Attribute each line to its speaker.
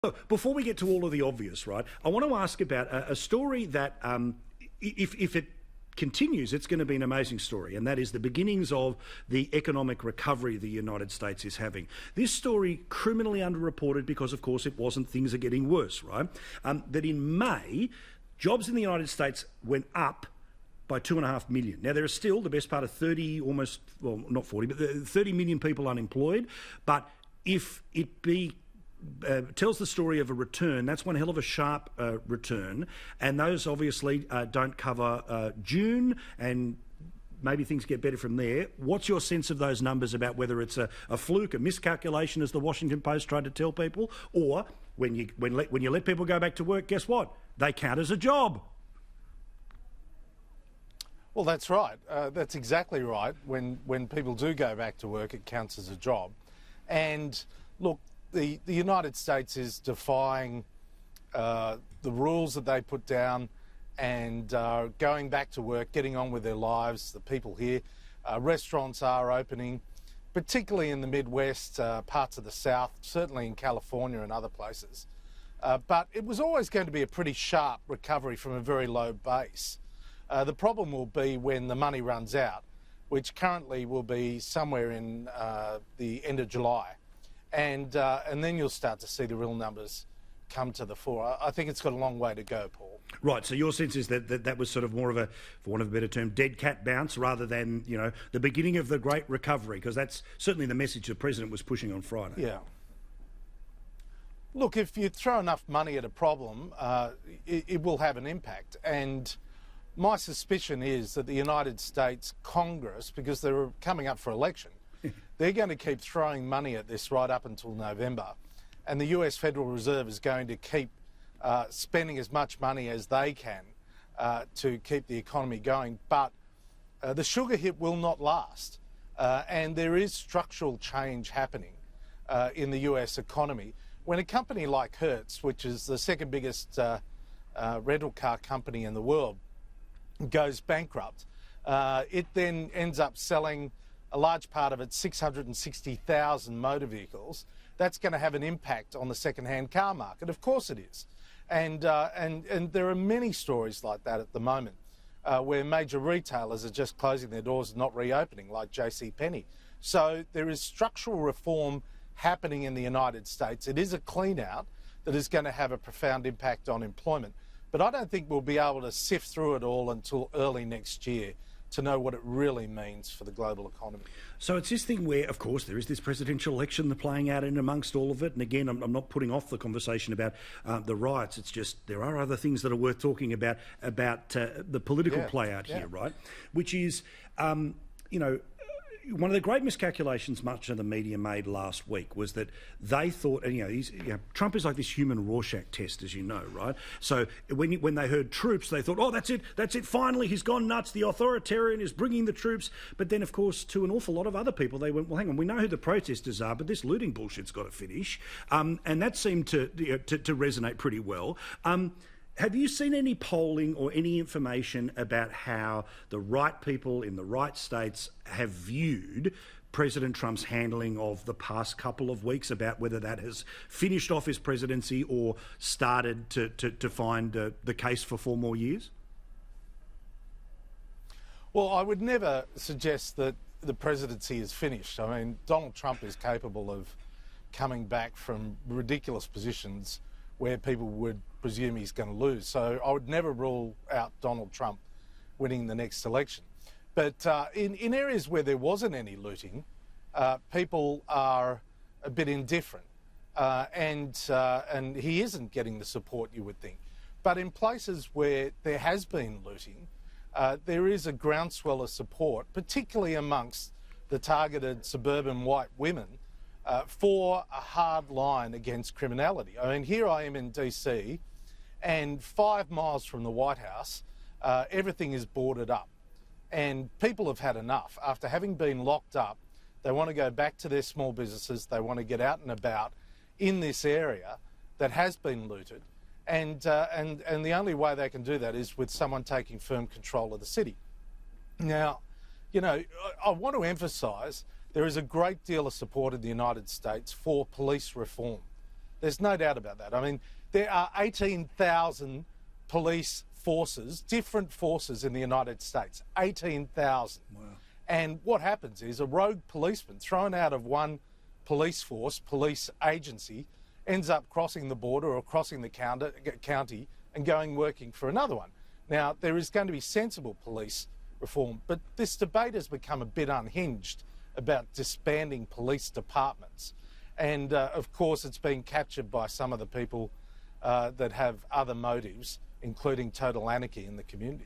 Speaker 1: Look, before we get to all of the obvious, right, I want to ask about a story that, if it continues, it's going to be an amazing story, and that is the beginnings of the economic recovery the United States is having. This story, criminally underreported because, of course, it wasn't, things are getting worse, right? That in May, jobs in the United States went up by 2.5 million. Now, there are still the best part of 30, almost, well, not 40, but 30 million people unemployed, but if it tells the story of a return, that's one hell of a sharp return, and those obviously don't cover June, and maybe things get better from there. What's your sense of those numbers about whether it's a fluke, a miscalculation, as the Washington Post tried to tell people, or when you let people go back to work, guess what? They count as a job.
Speaker 2: Well, that's right. That's exactly right. When people do go back to work, it counts as a job. And look, the United States is defying the rules that they put down and going back to work, getting on with their lives. The people here, restaurants are opening, particularly in the Midwest, parts of the South, certainly in California and other places. But it was always going to be a pretty sharp recovery from a very low base. The problem will be when the money runs out, which currently will be somewhere in the end of July. And then you'll start to see the real numbers come to the fore. I think it's got a long way to go, Paul.
Speaker 1: Right, so your sense is that was sort of more of a, for want of a better term, dead cat bounce rather than, you know, the beginning of the great recovery, because that's certainly the message the President was pushing on Friday.
Speaker 2: Yeah. Look, if you throw enough money at a problem, it will have an impact. And my suspicion is that the United States Congress, because they're coming up for election, they're going to keep throwing money at this right up until November. And the US Federal Reserve is going to keep spending as much money as they can to keep the economy going. But the sugar hit will not last. And there is structural change happening in the US economy. When a company like Hertz, which is the second biggest rental car company in the world, goes bankrupt, it then ends up selling a large part of its 660,000 motor vehicles. That's going to have an impact on the second-hand car market. Of course it is. And there are many stories like that at the moment, where major retailers are just closing their doors and not reopening, like JCPenney. So there is structural reform happening in the United States. It is a clean-out that is going to have a profound impact on employment. But I don't think we'll be able to sift through it all until early next year to know what it really means for the global economy.
Speaker 1: So it's this thing where, of course, there is this presidential election playing out in amongst all of it. And again, I'm not putting off the conversation about the riots. It's just there are other things that are worth talking about the political play out here, right? Which is, you know, one of the great miscalculations much of the media made last week was that they thought, and Trump is like this human Rorschach test, as you know, right? So when they heard troops, they thought, oh, that's it, finally, he's gone nuts, the authoritarian is bringing the troops. But then, of course, to an awful lot of other people, they went, well, hang on, we know who the protesters are, but this looting bullshit's got to finish. And that seemed to resonate pretty well. Have you seen any polling or any information about how the right people in the right states have viewed President Trump's handling of the past couple of weeks, about whether that has finished off his presidency or started to find the case for 4 more years?
Speaker 2: Well, I would never suggest that the presidency is finished. I mean, Donald Trump is capable of coming back from ridiculous positions where people would presume he's going to lose. So I would never rule out Donald Trump winning the next election. But in areas where there wasn't any looting, people are a bit indifferent, and he isn't getting the support you would think. But in places where there has been looting, there is a groundswell of support, particularly amongst the targeted suburban white women, for a hard line against criminality. I mean, here I am in DC, and 5 miles from the White House, everything is boarded up. And people have had enough. After having been locked up, they want to go back to their small businesses. They want to get out and about in this area that has been looted. And the only way they can do that is with someone taking firm control of the city. Now, you know, I want to emphasise there is a great deal of support in the United States for police reform. There's no doubt about that. I mean, there are 18,000 police forces, different forces in the United States. 18,000.
Speaker 1: Wow.
Speaker 2: And what happens is a rogue policeman thrown out of one police force, police agency, ends up crossing the border or crossing the county and going working for another one. Now, there is going to be sensible police reform, but this debate has become a bit unhinged about disbanding police departments. And, of course, it's been captured by some of the people that have other motives, including total anarchy in the community.